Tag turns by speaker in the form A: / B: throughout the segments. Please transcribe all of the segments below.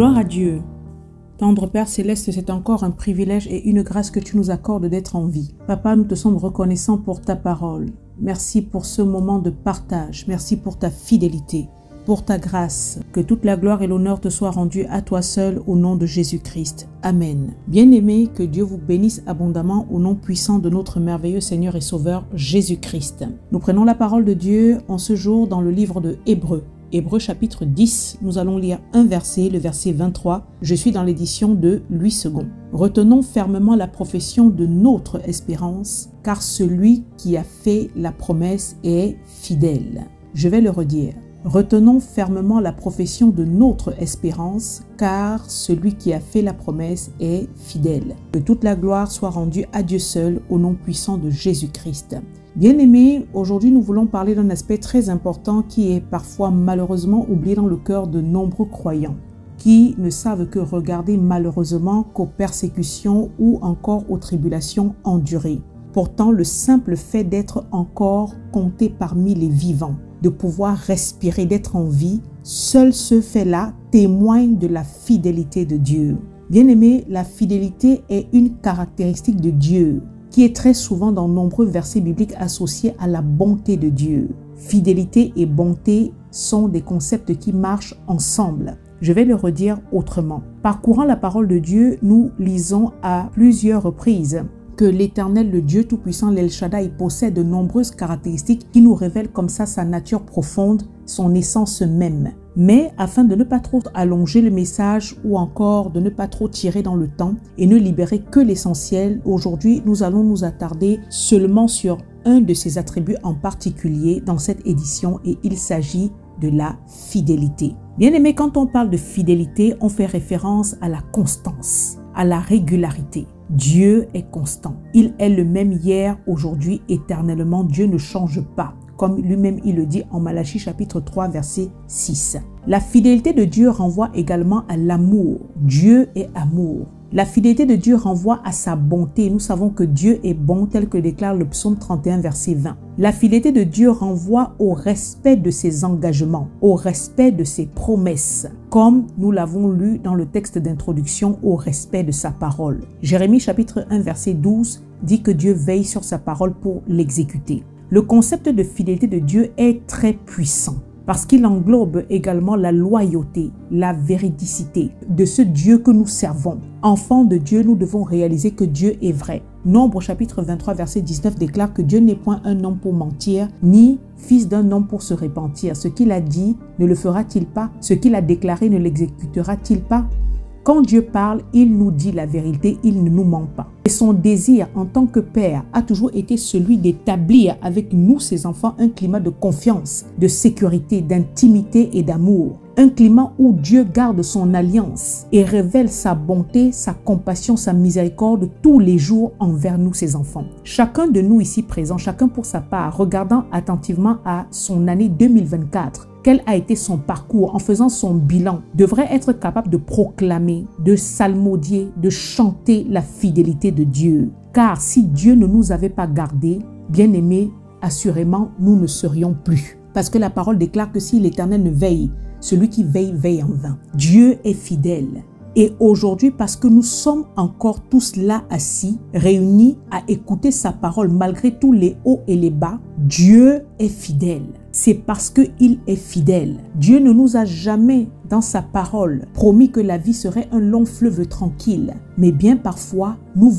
A: Gloire à Dieu. Tendre Père Céleste, c'est encore un privilège et une grâce que tu nous accordes d'être en vie. Papa, nous te sommes reconnaissants pour ta parole. Merci pour ce moment de partage. Merci pour ta fidélité, pour ta grâce. Que toute la gloire et l'honneur te soient rendus à toi seul au nom de Jésus-Christ. Amen. Bien-aimés, que Dieu vous bénisse abondamment au nom puissant de notre merveilleux Seigneur et Sauveur Jésus-Christ. Nous prenons la parole de Dieu en ce jour dans le livre de Hébreux. Hébreux chapitre 10, nous allons lire un verset, le verset 23. Je suis dans l'édition de Louis II. Retenons fermement la profession de notre espérance, car celui qui a fait la promesse est fidèle. Je vais le redire. Retenons fermement la profession de notre espérance, car celui qui a fait la promesse est fidèle. Que toute la gloire soit rendue à Dieu seul, au nom puissant de Jésus-Christ. Bien-aimés, aujourd'hui nous voulons parler d'un aspect très important qui est parfois malheureusement oublié dans le cœur de nombreux croyants, qui ne savent que regarder malheureusement qu'aux persécutions ou encore aux tribulations endurées. Pourtant, le simple fait d'être encore compté parmi les vivants, de pouvoir respirer, d'être en vie, seul ce fait-là témoigne de la fidélité de Dieu. Bien-aimés, la fidélité est une caractéristique de Dieu, qui est très souvent dans nombreux versets bibliques associés à la bonté de Dieu. Fidélité et bonté sont des concepts qui marchent ensemble. Je vais le redire autrement. Parcourant la parole de Dieu, nous lisons à plusieurs reprises que l'Éternel, le Dieu Tout-Puissant, l'El Shaddai, possède de nombreuses caractéristiques qui nous révèlent comme ça sa nature profonde, son essence même. Mais afin de ne pas trop allonger le message ou encore de ne pas trop tirer dans le temps et ne libérer que l'essentiel, aujourd'hui nous allons nous attarder seulement sur un de ces attributs en particulier dans cette édition et il s'agit de la fidélité. Bien aimé, quand on parle de fidélité, on fait référence à la constance, à la régularité. Dieu est constant. Il est le même hier, aujourd'hui, éternellement. Dieu ne change pas. Comme lui-même il le dit en Malachie chapitre 3 verset 6. La fidélité de Dieu renvoie également à l'amour. Dieu est amour. La fidélité de Dieu renvoie à sa bonté. Nous savons que Dieu est bon tel que déclare le psaume 31 verset 20. La fidélité de Dieu renvoie au respect de ses engagements, au respect de ses promesses, comme nous l'avons lu dans le texte d'introduction, au respect de sa parole. Jérémie chapitre 1 verset 12 dit que Dieu veille sur sa parole pour l'exécuter. Le concept de fidélité de Dieu est très puissant parce qu'il englobe également la loyauté, la véridicité de ce Dieu que nous servons. Enfants de Dieu, nous devons réaliser que Dieu est vrai. Nombre chapitre 23 verset 19 déclare que Dieu n'est point un homme pour mentir, ni fils d'un homme pour se repentir. Ce qu'il a dit, ne le fera-t-il pas? Ce qu'il a déclaré, ne l'exécutera-t-il pas? Quand Dieu parle, il nous dit la vérité, il ne nous ment pas. Et son désir en tant que père a toujours été celui d'établir avec nous, ses enfants, un climat de confiance, de sécurité, d'intimité et d'amour. Un climat où Dieu garde son alliance et révèle sa bonté, sa compassion, sa miséricorde tous les jours envers nous, ses enfants. Chacun de nous ici présent, chacun pour sa part, regardant attentivement à son année 2024, quel a été son parcours en faisant son bilan, devrait être capable de proclamer, de psalmodier, de chanter la fidélité de Dieu. Car si Dieu ne nous avait pas gardés, bien-aimés, assurément, nous ne serions plus. Parce que la parole déclare que si l'Éternel ne veille, celui qui veille, veille en vain. Dieu est fidèle. Et aujourd'hui, parce que nous sommes encore tous là assis, réunis à écouter sa parole malgré tous les hauts et les bas, Dieu est fidèle. C'est parce qu'il est fidèle. Dieu ne nous a jamais, dans sa parole, promis que la vie serait un long fleuve tranquille. Mais bien parfois, nous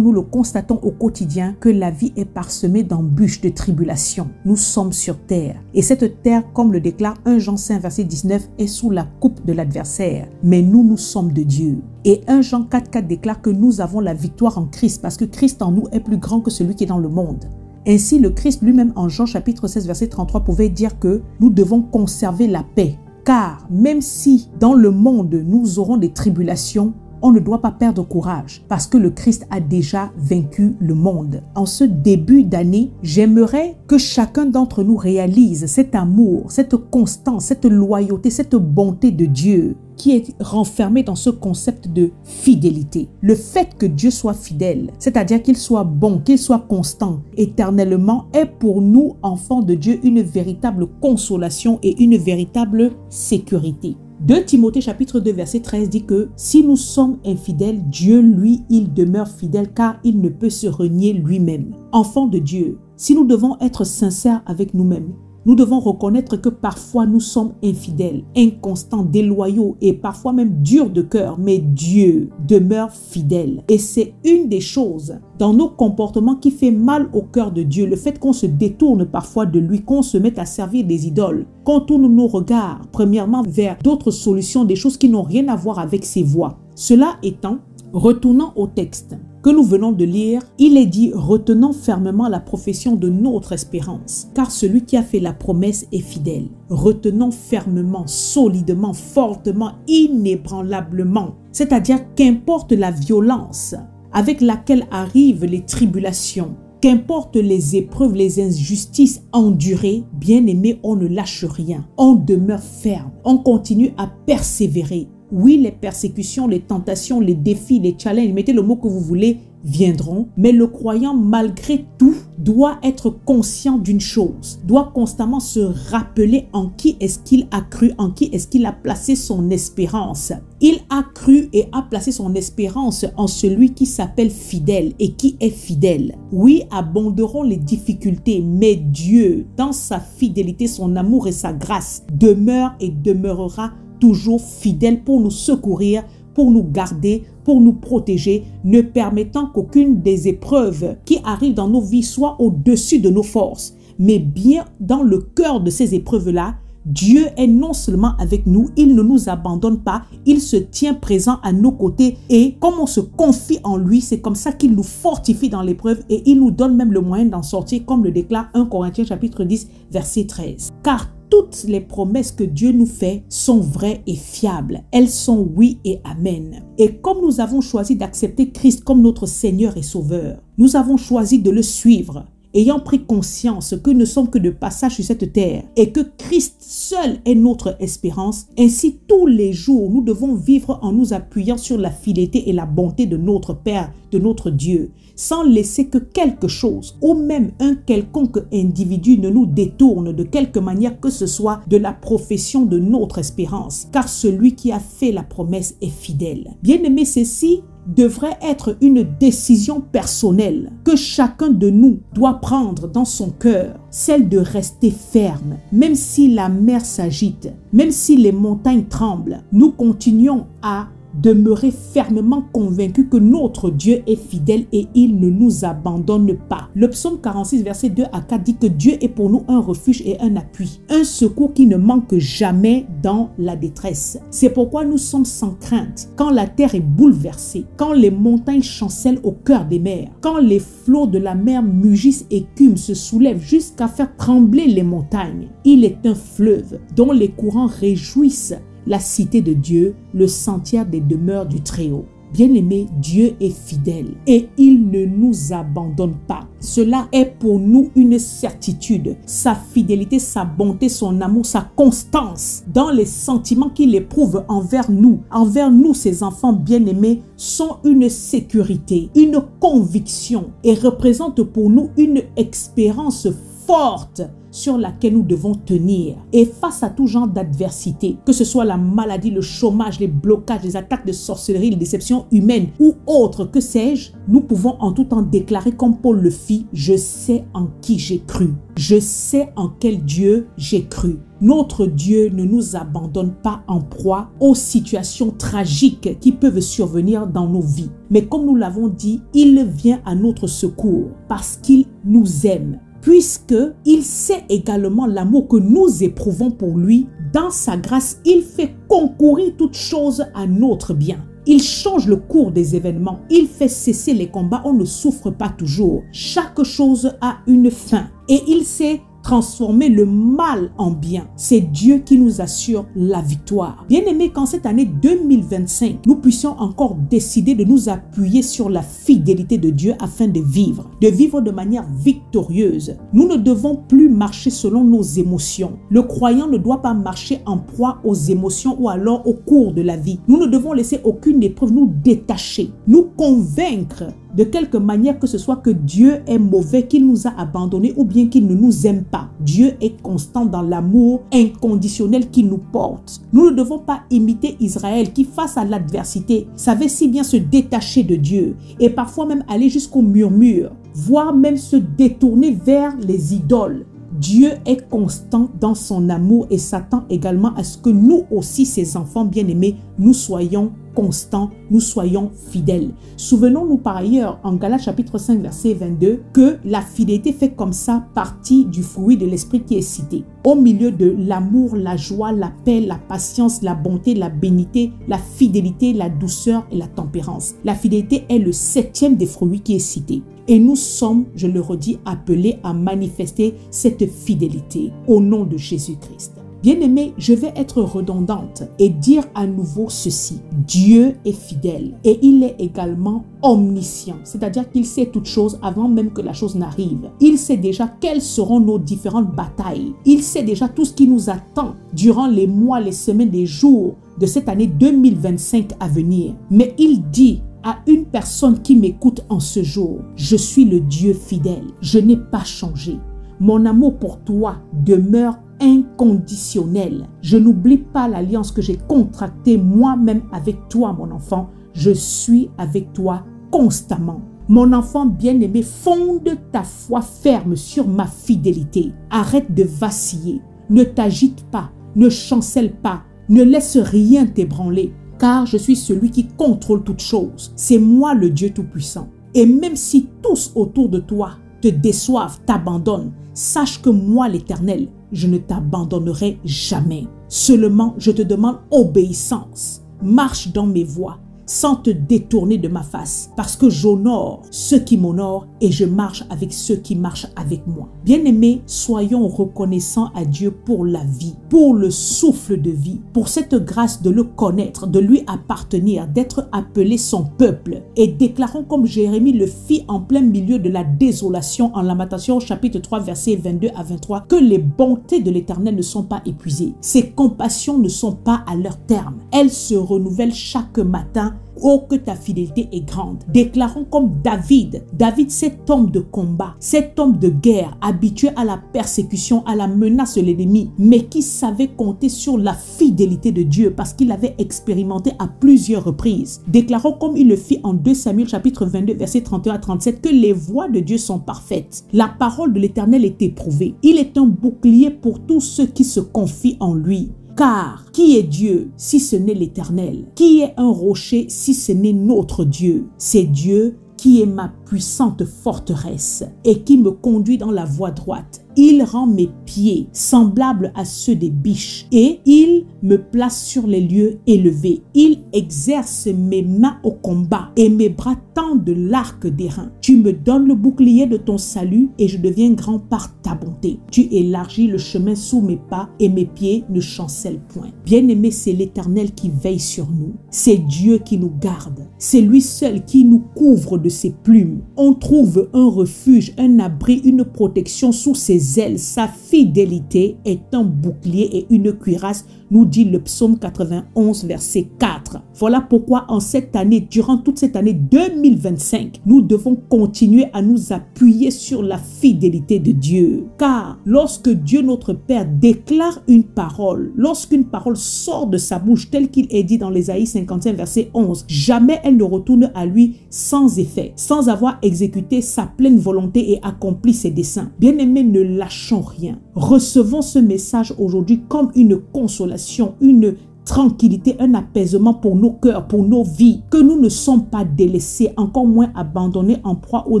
A: le constatons au quotidien que la vie est parsemée d'embûches, de tribulations. Nous sommes sur terre. Et cette terre, comme le déclare 1 Jean 5, verset 19, est sous la coupe de l'adversaire. Mais nous sommes de Dieu. Et 1 Jean 4 déclare que nous avons la victoire en Christ parce que Christ en nous est plus grand que celui qui est dans le monde. Ainsi, le Christ lui-même en Jean chapitre 16 verset 33 pouvait dire que nous devons conserver la paix. Car même si dans le monde nous aurons des tribulations, on ne doit pas perdre courage parce que le Christ a déjà vaincu le monde. En ce début d'année, j'aimerais que chacun d'entre nous réalise cet amour, cette constance, cette loyauté, cette bonté de Dieu qui est renfermé dans ce concept de fidélité. Le fait que Dieu soit fidèle, c'est-à-dire qu'il soit bon, qu'il soit constant éternellement, est pour nous, enfants de Dieu, une véritable consolation et une véritable sécurité. 2 Timothée chapitre 2 verset 13 dit que si nous sommes infidèles, Dieu, lui, il demeure fidèle car il ne peut se renier lui-même. Enfants de Dieu, si nous devons être sincères avec nous-mêmes, nous devons reconnaître que parfois nous sommes infidèles, inconstants, déloyaux et parfois même durs de cœur, mais Dieu demeure fidèle. Et c'est une des choses dans nos comportements qui fait mal au cœur de Dieu, le fait qu'on se détourne parfois de lui, qu'on se mette à servir des idoles, qu'on tourne nos regards premièrement vers d'autres solutions, des choses qui n'ont rien à voir avec ses voies. Cela étant, retournant au texte que nous venons de lire, il est dit « Retenons fermement la profession de notre espérance, car celui qui a fait la promesse est fidèle. » Retenons fermement, solidement, fortement, inébranlablement. C'est-à-dire qu'importe la violence avec laquelle arrivent les tribulations, qu'importe les épreuves, les injustices endurées, bien-aimés, on ne lâche rien. On demeure ferme, on continue à persévérer. Oui, les persécutions, les tentations, les défis, les challenges, mettez le mot que vous voulez, viendront. Mais le croyant, malgré tout, doit être conscient d'une chose, doit constamment se rappeler en qui est-ce qu'il a cru, en qui est-ce qu'il a placé son espérance. Il a cru et a placé son espérance en celui qui s'appelle fidèle et qui est fidèle. Oui, abonderont les difficultés, mais Dieu, dans sa fidélité, son amour et sa grâce, demeure et demeurera toujours fidèle pour nous secourir, pour nous garder, pour nous protéger, ne permettant qu'aucune des épreuves qui arrivent dans nos vies soit au-dessus de nos forces. Mais bien dans le cœur de ces épreuves-là, Dieu est non seulement avec nous, il ne nous abandonne pas, il se tient présent à nos côtés et comme on se confie en lui, c'est comme ça qu'il nous fortifie dans l'épreuve et il nous donne même le moyen d'en sortir comme le déclare 1 Corinthiens chapitre 10 verset 13. Car toutes les promesses que Dieu nous fait sont vraies et fiables. Elles sont oui et amen. Et comme nous avons choisi d'accepter Christ comme notre Seigneur et Sauveur, nous avons choisi de le suivre, ayant pris conscience que nous ne sommes que de passage sur cette terre et que Christ seul est notre espérance, ainsi tous les jours nous devons vivre en nous appuyant sur la fidélité et la bonté de notre Père, de notre Dieu, sans laisser que quelque chose ou même un quelconque individu ne nous détourne de quelque manière que ce soit de la profession de notre espérance, car celui qui a fait la promesse est fidèle. Bien-aimés, ceci devrait être une décision personnelle que chacun de nous doit prendre dans son cœur, celle de rester ferme. Même si la mer s'agite, même si les montagnes tremblent, nous continuons à demeurer fermement convaincus que notre Dieu est fidèle et il ne nous abandonne pas. Le psaume 46 verset 2 à 4 dit que Dieu est pour nous un refuge et un appui, un secours qui ne manque jamais dans la détresse. C'est pourquoi nous sommes sans crainte quand la terre est bouleversée, quand les montagnes chancellent au cœur des mers, quand les flots de la mer mugissent et écument, se soulèvent jusqu'à faire trembler les montagnes. Il est un fleuve dont les courants réjouissent la cité de Dieu, le sentier des demeures du Très-Haut. Bien-aimé, Dieu est fidèle et il ne nous abandonne pas. Cela est pour nous une certitude. Sa fidélité, sa bonté, son amour, sa constance dans les sentiments qu'il éprouve envers nous ses enfants bien-aimés, sont une sécurité, une conviction et représentent pour nous une expérience forte sur laquelle nous devons tenir. Et face à tout genre d'adversité, que ce soit la maladie, le chômage, les blocages, les attaques de sorcellerie, les déceptions humaines ou autres, que sais-je, nous pouvons en tout temps déclarer comme Paul le fit, « Je sais en qui j'ai cru. Je sais en quel Dieu j'ai cru. » Notre Dieu ne nous abandonne pas en proie aux situations tragiques qui peuvent survenir dans nos vies. Mais comme nous l'avons dit, il vient à notre secours parce qu'il nous aime. Puisqu'il sait également l'amour que nous éprouvons pour lui, dans sa grâce, il fait concourir toutes choses à notre bien. Il change le cours des événements, il fait cesser les combats, on ne souffre pas toujours. Chaque chose a une fin et il sait transformer le mal en bien. C'est Dieu qui nous assure la victoire. Bien-aimés, qu'en cette année 2025, nous puissions encore décider de nous appuyer sur la fidélité de Dieu afin de vivre de manière victorieuse. Nous ne devons plus marcher selon nos émotions. Le croyant ne doit pas marcher en proie aux émotions ou alors au cours de la vie. Nous ne devons laisser aucune épreuve nous détacher, nous convaincre de quelque manière que ce soit que Dieu est mauvais, qu'il nous a abandonnés ou bien qu'il ne nous aime pas. pas. Dieu est constant dans l'amour inconditionnel qu'il nous porte. Nous ne devons pas imiter Israël qui, face à l'adversité, savait si bien se détacher de Dieu et parfois même aller jusqu'au murmure, voire même se détourner vers les idoles. Dieu est constant dans son amour et s'attend également à ce que nous aussi, ses enfants bien-aimés, nous soyons constants, nous soyons fidèles. Souvenons-nous par ailleurs en Galates chapitre 5 verset 22 que la fidélité fait comme ça partie du fruit de l'esprit qui est cité. Au milieu de l'amour, la joie, la paix, la patience, la bonté, la bénité, la fidélité, la douceur et la tempérance. La fidélité est le 7e des fruits qui est cité. Et nous sommes, je le redis, appelés à manifester cette fidélité au nom de Jésus-Christ. Bien-aimés, je vais être redondante et dire à nouveau ceci. Dieu est fidèle et il est également omniscient, c'est-à-dire qu'il sait toutes choses avant même que la chose n'arrive. Il sait déjà quelles seront nos différentes batailles. Il sait déjà tout ce qui nous attend durant les mois, les semaines, les jours de cette année 2025 à venir. Mais il dit à une personne qui m'écoute en ce jour, je suis le Dieu fidèle, je n'ai pas changé. Mon amour pour toi demeure inconditionnel. Je n'oublie pas l'alliance que j'ai contractée moi-même avec toi, mon enfant. Je suis avec toi constamment. Mon enfant bien-aimé, fonde ta foi ferme sur ma fidélité. Arrête de vaciller. Ne t'agite pas, ne chancelle pas, ne laisse rien t'ébranler. Car je suis celui qui contrôle toutes choses. C'est moi le Dieu Tout-Puissant. Et même si tous autour de toi te déçoivent, t'abandonnent, sache que moi l'Éternel, je ne t'abandonnerai jamais. Seulement, je te demande obéissance. Marche dans mes voies sans te détourner de ma face, parce que j'honore ceux qui m'honorent et je marche avec ceux qui marchent avec moi. Bien-aimés, soyons reconnaissants à Dieu pour la vie, pour le souffle de vie, pour cette grâce de le connaître, de lui appartenir, d'être appelé son peuple. Et déclarons comme Jérémie le fit en plein milieu de la désolation en Lamentation chapitre 3 versets 22 à 23 que les bontés de l'Éternel ne sont pas épuisées. Ses compassions ne sont pas à leur terme. Elles se renouvellent chaque matin. Oh, que ta fidélité est grande. Déclarons comme David, cet homme de combat, cet homme de guerre, habitué à la persécution, à la menace de l'ennemi, mais qui savait compter sur la fidélité de Dieu parce qu'il avait expérimenté à plusieurs reprises. Déclarons comme il le fit en 2 Samuel chapitre 22 versets 31 à 37 que les voies de Dieu sont parfaites. La parole de l'Éternel est éprouvée. Il est un bouclier pour tous ceux qui se confient en lui. Car qui est Dieu si ce n'est l'Éternel? Qui est un rocher si ce n'est notre Dieu? C'est Dieu qui est ma puissante forteresse et qui me conduit dans la voie droite. Il rend mes pieds semblables à ceux des biches et il me place sur les lieux élevés. Il exerce mes mains au combat et mes bras tendent l'arc d'airain. Tu me donnes le bouclier de ton salut et je deviens grand par ta bonté. Tu élargis le chemin sous mes pas et mes pieds ne chancellent point. Bien-aimé, c'est l'Éternel qui veille sur nous. C'est Dieu qui nous garde. C'est lui seul qui nous couvre de ses plumes. On trouve un refuge, un abri, une protection sous ses ailes. Sa fidélité est un bouclier et une cuirasse, nous dit le psaume 91 verset 4. Voilà pourquoi en cette année, durant toute cette année 2025, nous devons continuer à nous appuyer sur la fidélité de Dieu. Car lorsque Dieu notre Père déclare une parole, lorsqu'une parole sort de sa bouche telle qu'il est dit dans l'Ésaïe 55 verset 11, jamais elle ne retourne à lui sans effet, sans avoir exécuté sa pleine volonté et accompli ses desseins. Bien-aimés, ne lâchons rien. Recevons ce message aujourd'hui comme une consolation, une tranquillité, un apaisement pour nos cœurs, pour nos vies, que nous ne sommes pas délaissés, encore moins abandonnés en proie aux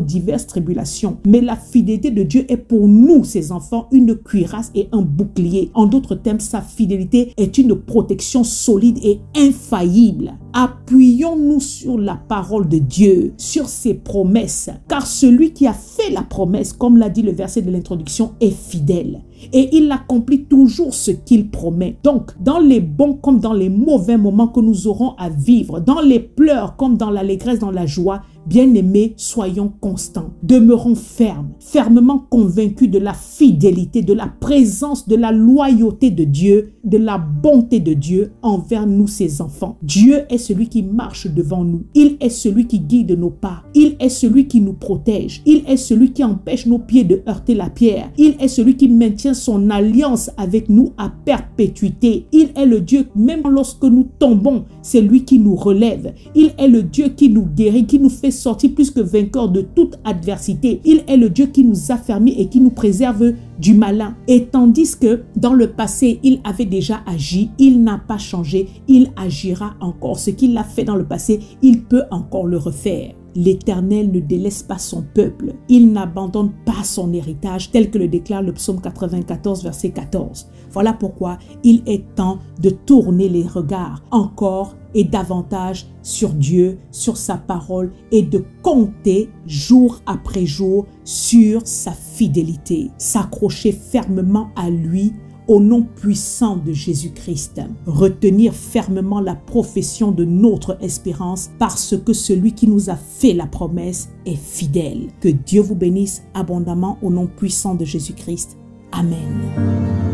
A: diverses tribulations. Mais la fidélité de Dieu est pour nous, ses enfants, une cuirasse et un bouclier. En d'autres termes, sa fidélité est une protection solide et infaillible. Appuyons-nous sur la parole de Dieu, sur ses promesses, car celui qui a fait la promesse, comme l'a dit le verset de l'introduction, est fidèle. Et il accomplit toujours ce qu'il promet. Donc, dans les bons comme dans les mauvais moments que nous aurons à vivre, dans les pleurs comme dans l'allégresse, dans la joie, Bien-aimés, soyons constants, demeurons fermes, fermement convaincus de la fidélité, de la présence, de la loyauté de Dieu, de la bonté de Dieu envers nous, ses enfants. Dieu est celui qui marche devant nous. Il est celui qui guide nos pas. Il est celui qui nous protège. Il est celui qui empêche nos pieds de heurter la pierre. Il est celui qui maintient son alliance avec nous à perpétuité. Il est le Dieu, même lorsque nous tombons, c'est lui qui nous relève. Il est le Dieu qui nous guérit, qui nous fait sortir plus que vainqueurs de toute adversité. Il est le Dieu qui nous affermit et qui nous préserve du malin. Et tandis que dans le passé, il avait déjà agi, il n'a pas changé, il agira encore. Ce qu'il a fait dans le passé, il peut encore le refaire. L'Éternel ne délaisse pas son peuple. Il n'abandonne pas son héritage, tel que le déclare le psaume 94, verset 14. Voilà pourquoi il est temps de tourner les regards encore et davantage sur Dieu, sur sa parole et de compter jour après jour sur sa fidélité. S'accrocher fermement à lui au nom puissant de Jésus-Christ. Retenir fermement la profession de notre espérance parce que celui qui nous a fait la promesse est fidèle. Que Dieu vous bénisse abondamment au nom puissant de Jésus-Christ. Amen.